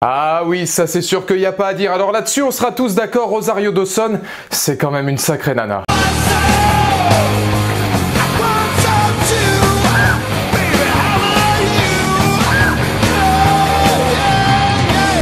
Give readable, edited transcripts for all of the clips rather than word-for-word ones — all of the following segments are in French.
Ah oui, ça c'est sûr qu'il n'y a pas à dire. Alors là-dessus, on sera tous d'accord, Rosario Dawson, c'est quand même une sacrée nana.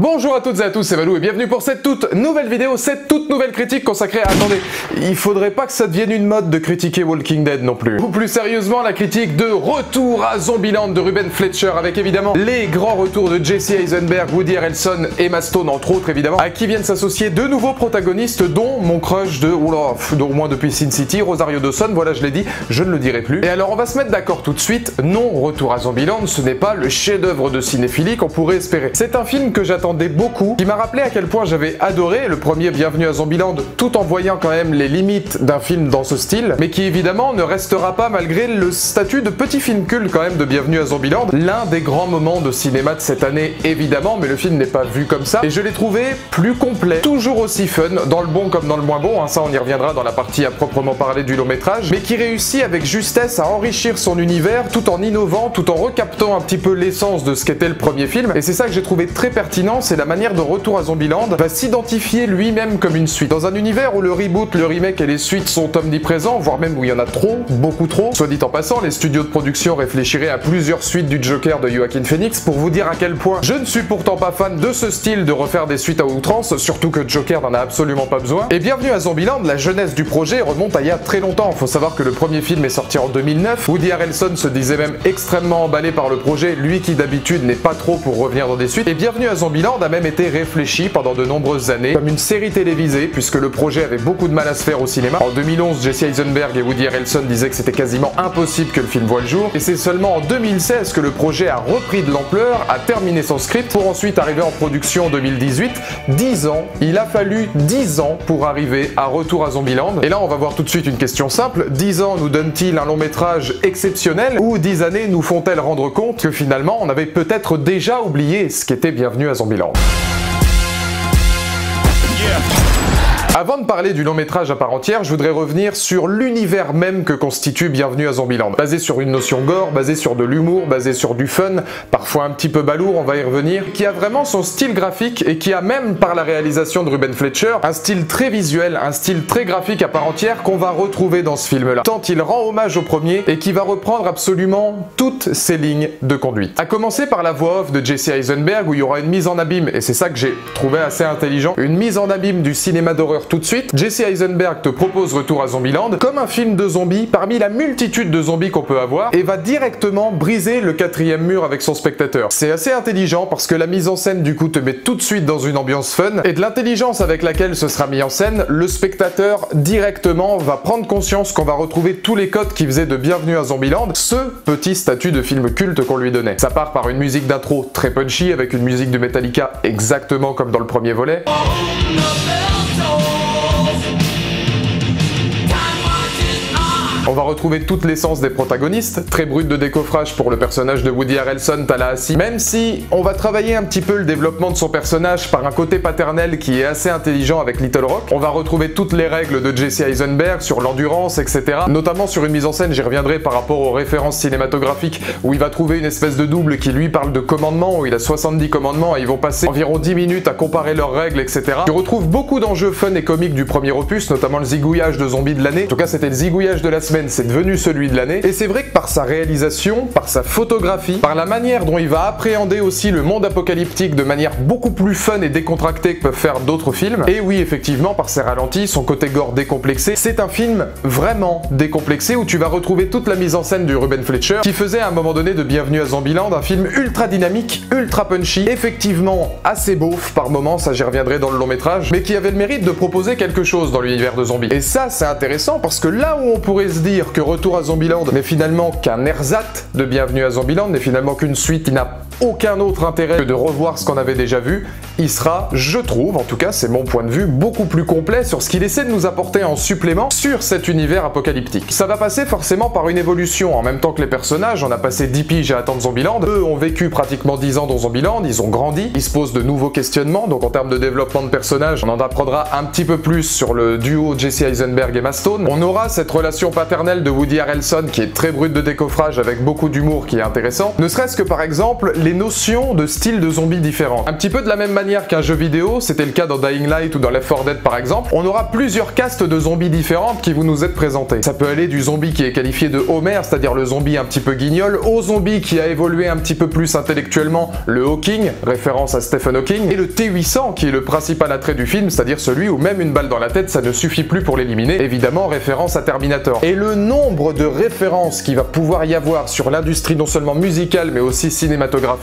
Bonjour à toutes et à tous, c'est Valou et bienvenue pour cette toute nouvelle vidéo, cette toute nouvelle critique consacrée à... Attendez, il faudrait pas que ça devienne une mode de critiquer Walking Dead non plus. Ou plus sérieusement, la critique de Retour à Zombieland de Ruben Fleischer, avec évidemment les grands retours de Jesse Eisenberg, Woody Harrelson, Emma Stone entre autres évidemment, à qui viennent s'associer deux nouveaux protagonistes dont mon crush de... au moins depuis Sin City, Rosario Dawson, voilà je l'ai dit, je ne le dirai plus. Et alors on va se mettre d'accord tout de suite, non, Retour à Zombieland, ce n'est pas le chef-d'œuvre de cinéphilie qu'on pourrait espérer. C'est un film que j'attendais beaucoup, qui m'a rappelé à quel point j'avais adoré le premier Bienvenue à Zombieland, tout en voyant quand même les limites d'un film dans ce style, mais qui évidemment ne restera pas malgré le statut de petit film culte quand même de Bienvenue à Zombieland, l'un des grands moments de cinéma de cette année évidemment, mais le film n'est pas vu comme ça, et je l'ai trouvé plus complet, toujours aussi fun, dans le bon comme dans le moins bon, hein, ça on y reviendra dans la partie à proprement parler du long métrage, mais qui réussit avec justesse à enrichir son univers tout en innovant, tout en recaptant un petit peu l'essence de ce qu'était le premier film, et c'est ça que j'ai trouvé très pertinent, c'est la manière de Retour à Zombieland va s'identifier lui-même comme une suite. Dans un univers où le reboot, le remake et les suites sont omniprésents, voire même où il y en a trop, beaucoup trop, soit dit en passant, les studios de production réfléchiraient à plusieurs suites du Joker de Joaquin Phoenix pour vous dire à quel point je ne suis pourtant pas fan de ce style de refaire des suites à outrance, surtout que Joker n'en a absolument pas besoin. Et Bienvenue à Zombieland, la jeunesse du projet remonte à il y a très longtemps. Faut savoir que le premier film est sorti en 2009, Woody Harrelson se disait même extrêmement emballé par le projet, lui qui d'habitude n'est pas trop pour revenir dans des suites, et Bienvenue à Zombieland a même été réfléchi pendant de nombreuses années comme une série télévisée puisque le projet avait beaucoup de mal à se faire au cinéma. En 2011, Jesse Eisenberg et Woody Harrelson disaient que c'était quasiment impossible que le film voie le jour, et c'est seulement en 2016 que le projet a repris de l'ampleur, a terminé son script pour ensuite arriver en production en 2018. 10 ans, il a fallu 10 ans pour arriver à Retour à Zombieland. Et là on va voir tout de suite une question simple, 10 ans nous donnent-ils un long métrage exceptionnel ou 10 années nous font-elles rendre compte que finalement on avait peut-être déjà oublié ce qu'était Bienvenue à Zombieland? Avant de parler du long métrage à part entière, je voudrais revenir sur l'univers même que constitue Bienvenue à Zombieland. Basé sur une notion gore, basé sur de l'humour, basé sur du fun, parfois un petit peu balourd, on va y revenir, qui a vraiment son style graphique et qui a même par la réalisation de Ruben Fleischer, un style très visuel, un style très graphique à part entière qu'on va retrouver dans ce film-là. Tant il rend hommage au premier et qui va reprendre absolument toutes ses lignes de conduite. À commencer par la voix off de Jesse Eisenberg où il y aura une mise en abîme, et c'est ça que j'ai trouvé assez intelligent, une mise en abîme du cinéma d'horreur tout de suite. Jesse Eisenberg te propose Retour à Zombieland comme un film de zombies parmi la multitude de zombies qu'on peut avoir et va directement briser le quatrième mur avec son spectateur. C'est assez intelligent parce que la mise en scène du coup te met tout de suite dans une ambiance fun et de l'intelligence avec laquelle ce sera mis en scène, le spectateur directement va prendre conscience qu'on va retrouver tous les codes qui faisaient de Bienvenue à Zombieland ce petit statut de film culte qu'on lui donnait. Ça part par une musique d'intro très punchy avec une musique de Metallica exactement comme dans le premier volet. On va retrouver toute l'essence des protagonistes, très brute de décoffrage pour le personnage de Woody Harrelson, Tallahassee, même si on va travailler un petit peu le développement de son personnage par un côté paternel qui est assez intelligent avec Little Rock. On va retrouver toutes les règles de Jesse Eisenberg sur l'endurance, etc. Notamment sur une mise en scène, j'y reviendrai par rapport aux références cinématographiques, où il va trouver une espèce de double qui lui parle de commandements, où il a 70 commandements et ils vont passer environ 10 minutes à comparer leurs règles, etc. Tu retrouves beaucoup d'enjeux fun et comiques du premier opus, notamment le zigouillage de zombies de l'année. En tout cas, c'était le zigouillage de la semaine, c'est devenu celui de l'année, et c'est vrai que par sa réalisation, par sa photographie, par la manière dont il va appréhender aussi le monde apocalyptique de manière beaucoup plus fun et décontractée que peuvent faire d'autres films, et oui effectivement par ses ralentis, son côté gore décomplexé, c'est un film vraiment décomplexé où tu vas retrouver toute la mise en scène du Ruben Fleischer qui faisait à un moment donné de Bienvenue à Zombieland un film ultra dynamique, ultra punchy, effectivement assez beauf par moments, ça j'y reviendrai dans le long métrage, mais qui avait le mérite de proposer quelque chose dans l'univers de zombies. Et ça c'est intéressant parce que là où on pourrait se dire que Retour à Zombieland n'est finalement qu'un ersatz de Bienvenue à Zombieland, n'est finalement qu'une suite qui n'a aucun autre intérêt que de revoir ce qu'on avait déjà vu, il sera, je trouve, en tout cas c'est mon point de vue, beaucoup plus complet sur ce qu'il essaie de nous apporter en supplément sur cet univers apocalyptique. Ça va passer forcément par une évolution, en même temps que les personnages, on a passé 10 piges à attendre Zombieland, eux ont vécu pratiquement 10 ans dans Zombieland, ils ont grandi, ils se posent de nouveaux questionnements, donc en termes de développement de personnages, on en apprendra un petit peu plus sur le duo Jesse Eisenberg et Emma Stone. On aura cette relation paternelle de Woody Harrelson qui est très brute de décoffrage avec beaucoup d'humour qui est intéressant, ne serait-ce que par exemple les notions de style de zombies différentes. Un petit peu de la même manière qu'un jeu vidéo, c'était le cas dans Dying Light ou dans Left 4 Dead par exemple, on aura plusieurs castes de zombies différentes qui vous nous êtes présentés. Ça peut aller du zombie qui est qualifié de Homer, c'est-à-dire le zombie un petit peu guignol, au zombie qui a évolué un petit peu plus intellectuellement, le Hawking, référence à Stephen Hawking, et le T-800 qui est le principal attrait du film, c'est-à-dire celui où même une balle dans la tête ça ne suffit plus pour l'éliminer, évidemment référence à Terminator. Et le nombre de références qu'il va pouvoir y avoir sur l'industrie non seulement musicale mais aussi cinématographique,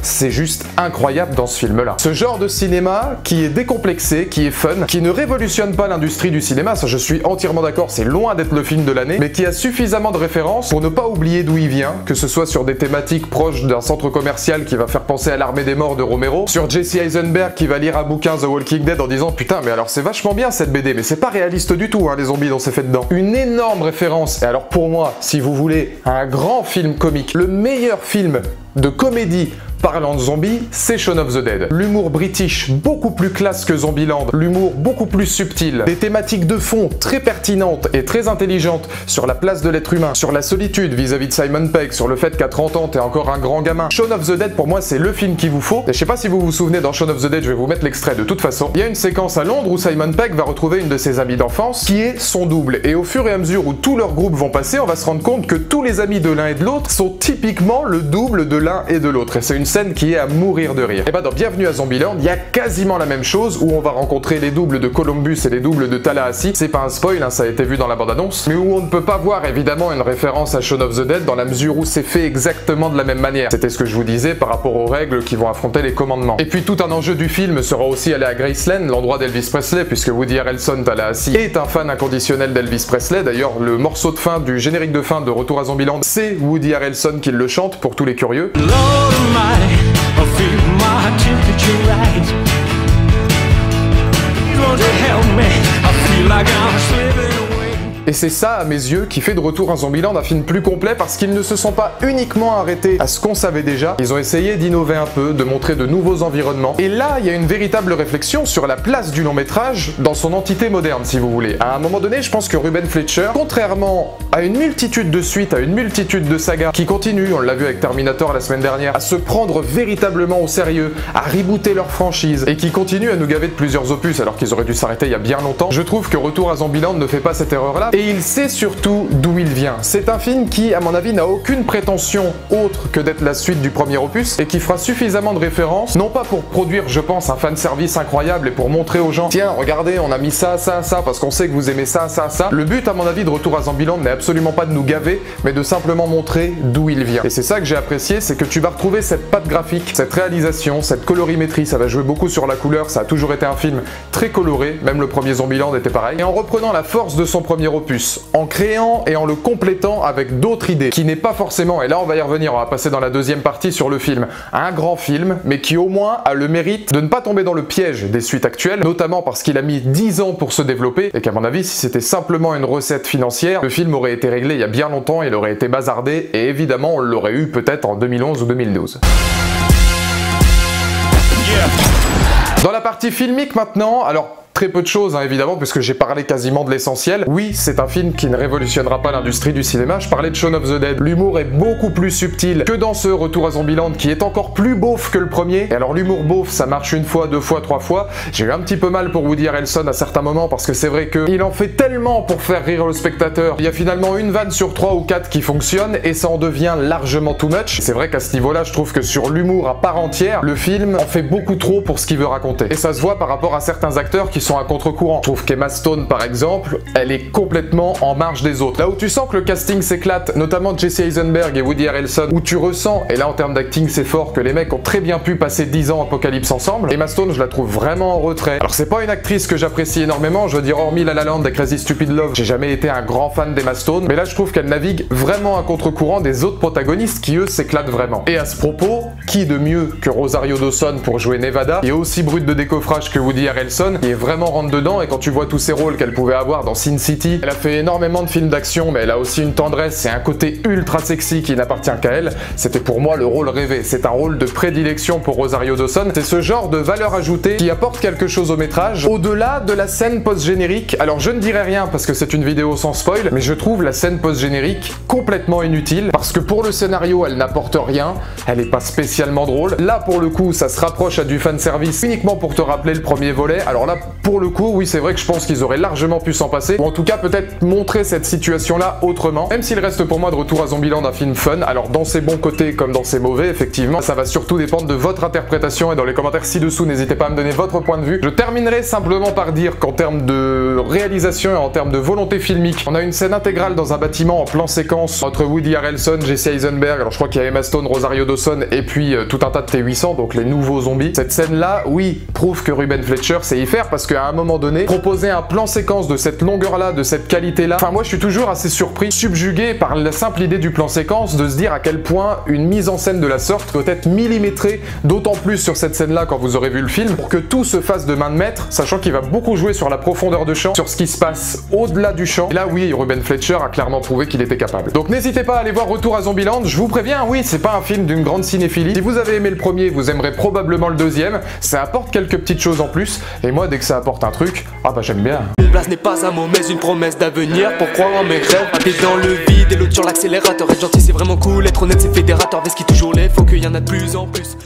c'est juste incroyable dans ce film-là. Ce genre de cinéma qui est décomplexé, qui est fun, qui ne révolutionne pas l'industrie du cinéma, ça je suis entièrement d'accord, c'est loin d'être le film de l'année, mais qui a suffisamment de références pour ne pas oublier d'où il vient, que ce soit sur des thématiques proches d'un centre commercial qui va faire penser à l'Armée des Morts de Romero, sur Jesse Eisenberg qui va lire un bouquin The Walking Dead en disant putain mais alors c'est vachement bien cette BD, mais c'est pas réaliste du tout hein, les zombies dont c'est fait dedans. Une énorme référence, et alors pour moi, si vous voulez, un grand film comique, le meilleur film de comédie parlant de zombies, c'est Shaun of the Dead. L'humour british, beaucoup plus classe que Zombieland, l'humour beaucoup plus subtil, des thématiques de fond très pertinentes et très intelligentes sur la place de l'être humain, sur la solitude vis-à-vis de Simon Pegg, sur le fait qu'à 30 ans t'es encore un grand gamin. Shaun of the Dead pour moi c'est le film qu'il vous faut, et je sais pas si vous vous souvenez dans Shaun of the Dead, je vais vous mettre l'extrait de toute façon, il y a une séquence à Londres où Simon Pegg va retrouver une de ses amies d'enfance qui est son double, et au fur et à mesure où tous leurs groupes vont passer, on va se rendre compte que tous les amis de l'un et de l'autre sont typiquement le double de l'un et de l'autre, et c'est une scène qui est à mourir de rire. Et bah dans Bienvenue à Zombieland, il y a quasiment la même chose où on va rencontrer les doubles de Columbus et les doubles de Tallahassee. C'est pas un spoil, hein, ça a été vu dans la bande-annonce, mais où on ne peut pas voir évidemment une référence à Shaun of the Dead dans la mesure où c'est fait exactement de la même manière. C'était ce que je vous disais par rapport aux règles qui vont affronter les commandements. Et puis tout un enjeu du film sera aussi aller à Graceland, l'endroit d'Elvis Presley, puisque Woody Harrelson Tallahassee est un fan inconditionnel d'Elvis Presley. D'ailleurs, le morceau de fin du générique de fin de Retour à Zombieland, c'est Woody Harrelson qui le chante pour tous les curieux. Et c'est ça, à mes yeux, qui fait de Retour à Zombieland un film plus complet parce qu'ils ne se sont pas uniquement arrêtés à ce qu'on savait déjà, ils ont essayé d'innover un peu, de montrer de nouveaux environnements. Et là, il y a une véritable réflexion sur la place du long métrage dans son entité moderne, si vous voulez. À un moment donné, je pense que Ruben Fleischer, contrairement à une multitude de suites, à une multitude de sagas qui continuent, on l'a vu avec Terminator la semaine dernière, à se prendre véritablement au sérieux, à rebooter leur franchise, et qui continuent à nous gaver de plusieurs opus alors qu'ils auraient dû s'arrêter il y a bien longtemps, je trouve que Retour à Zombieland ne fait pas cette erreur-là. Et il sait surtout d'où il vient. C'est un film qui, à mon avis, n'a aucune prétention autre que d'être la suite du premier opus et qui fera suffisamment de références, non pas pour produire, je pense, un fanservice incroyable et pour montrer aux gens, tiens, regardez, on a mis ça, ça, ça, parce qu'on sait que vous aimez ça, ça, ça. Le but, à mon avis, de Retour à Zombieland n'est absolument pas de nous gaver, mais de simplement montrer d'où il vient. Et c'est ça que j'ai apprécié, c'est que tu vas retrouver cette patte graphique, cette réalisation, cette colorimétrie, ça va jouer beaucoup sur la couleur, ça a toujours été un film très coloré, même le premier Zombieland était pareil. Et en reprenant la force de son premier opus, en créant et en le complétant avec d'autres idées, qui n'est pas forcément, et là on va y revenir, on va passer dans la deuxième partie sur le film, un grand film, mais qui au moins a le mérite de ne pas tomber dans le piège des suites actuelles, notamment parce qu'il a mis 10 ans pour se développer, et qu'à mon avis, si c'était simplement une recette financière, le film aurait été réglé il y a bien longtemps, il aurait été bazardé, et évidemment on l'aurait eu peut-être en 2011 ou 2012. Dans la partie filmique maintenant, alors très peu de choses hein, évidemment puisque j'ai parlé quasiment de l'essentiel. Oui, c'est un film qui ne révolutionnera pas l'industrie du cinéma, je parlais de Shaun of the Dead. L'humour est beaucoup plus subtil que dans ce Retour à Zombieland qui est encore plus beauf que le premier. Et alors l'humour beauf, ça marche une fois, deux fois, trois fois. J'ai eu un petit peu mal pour Woody Harrelson à certains moments parce que c'est vrai qu'il en fait tellement pour faire rire le spectateur. Il y a finalement une vanne sur 3 ou 4 qui fonctionne et ça en devient largement too much. C'est vrai qu'à ce niveau-là, je trouve que sur l'humour à part entière, le film en fait beaucoup trop pour ce qu'il veut raconter. Et ça se voit par rapport à certains acteurs qui sont à contre-courant. Je trouve qu'Emma Stone, par exemple, elle est complètement en marge des autres. Là où tu sens que le casting s'éclate, notamment Jesse Eisenberg et Woody Harrelson, où tu ressens, et là en termes d'acting c'est fort, que les mecs ont très bien pu passer 10 ans Apocalypse ensemble, Emma Stone je la trouve vraiment en retrait. Alors c'est pas une actrice que j'apprécie énormément, je veux dire hormis La La Land et Crazy Stupid Love, j'ai jamais été un grand fan d'Emma Stone, mais là je trouve qu'elle navigue vraiment à contre-courant des autres protagonistes qui eux s'éclatent vraiment. Et à ce propos, qui de mieux que Rosario Dawson pour jouer Nevada, qui est aussi brute de décoffrage que Woody Harrelson, qui est vraiment vraiment rentre dedans, et quand tu vois tous ces rôles qu'elle pouvait avoir dans Sin City, elle a fait énormément de films d'action, mais elle a aussi une tendresse et un côté ultra sexy qui n'appartient qu'à elle. C'était pour moi le rôle rêvé. C'est un rôle de prédilection pour Rosario Dawson. C'est ce genre de valeur ajoutée qui apporte quelque chose au métrage, au-delà de la scène post-générique. Alors je ne dirai rien parce que c'est une vidéo sans spoil, mais je trouve la scène post-générique complètement inutile, parce que pour le scénario, elle n'apporte rien, elle est pas spécialement drôle. Là, pour le coup, ça se rapproche à du fanservice uniquement pour te rappeler le premier volet. Alors là, pour le coup, oui, c'est vrai que je pense qu'ils auraient largement pu s'en passer, ou en tout cas peut-être montrer cette situation-là autrement, même s'il reste pour moi de Retour à Zombieland un film fun. Alors dans ses bons côtés comme dans ses mauvais, effectivement, ça va surtout dépendre de votre interprétation, et dans les commentaires ci-dessous, n'hésitez pas à me donner votre point de vue. Je terminerai simplement par dire qu'en termes de réalisation et en termes de volonté filmique, on a une scène intégrale dans un bâtiment en plan séquence entre Woody Harrelson, Jesse Eisenberg, alors je crois qu'il y a Emma Stone, Rosario Dawson et puis tout un tas de T-800, donc les nouveaux zombies. Cette scène-là, oui, prouve que Ruben Fletcher sait y faire, parce qu'à un moment donné, proposer un plan séquence de cette longueur-là, de cette qualité-là, enfin moi je suis toujours assez surpris, subjugué par la simple idée du plan séquence, de se dire à quel point une mise en scène de la sorte doit être millimétrée, d'autant plus sur cette scène-là quand vous aurez vu le film, pour que tout se fasse de main de maître, sachant qu'il va beaucoup jouer sur la profondeur de champ, sur ce qui se passe au-delà du champ. Et là oui, Ruben Fletcher a clairement prouvé qu'il était capable. Donc n'hésitez pas à aller voir Retour à Zombieland, je vous préviens, oui, c'est pas un film d'une grande cinéphilie. Si vous avez aimé le premier, vous aimerez probablement le deuxième, ça apporte quelques petites choses en plus, et moi dès que ça apporte un truc, ah bah j'aime bien. Une place n'est pas un mot mais une promesse d'avenir, pour croire en mes rêves. Un pied dans le vide et l'autre sur l'accélérateur. Être gentil c'est vraiment cool, être honnête c'est fédérateur. Vest qui toujours l'est, faut qu'il y en a de plus en plus.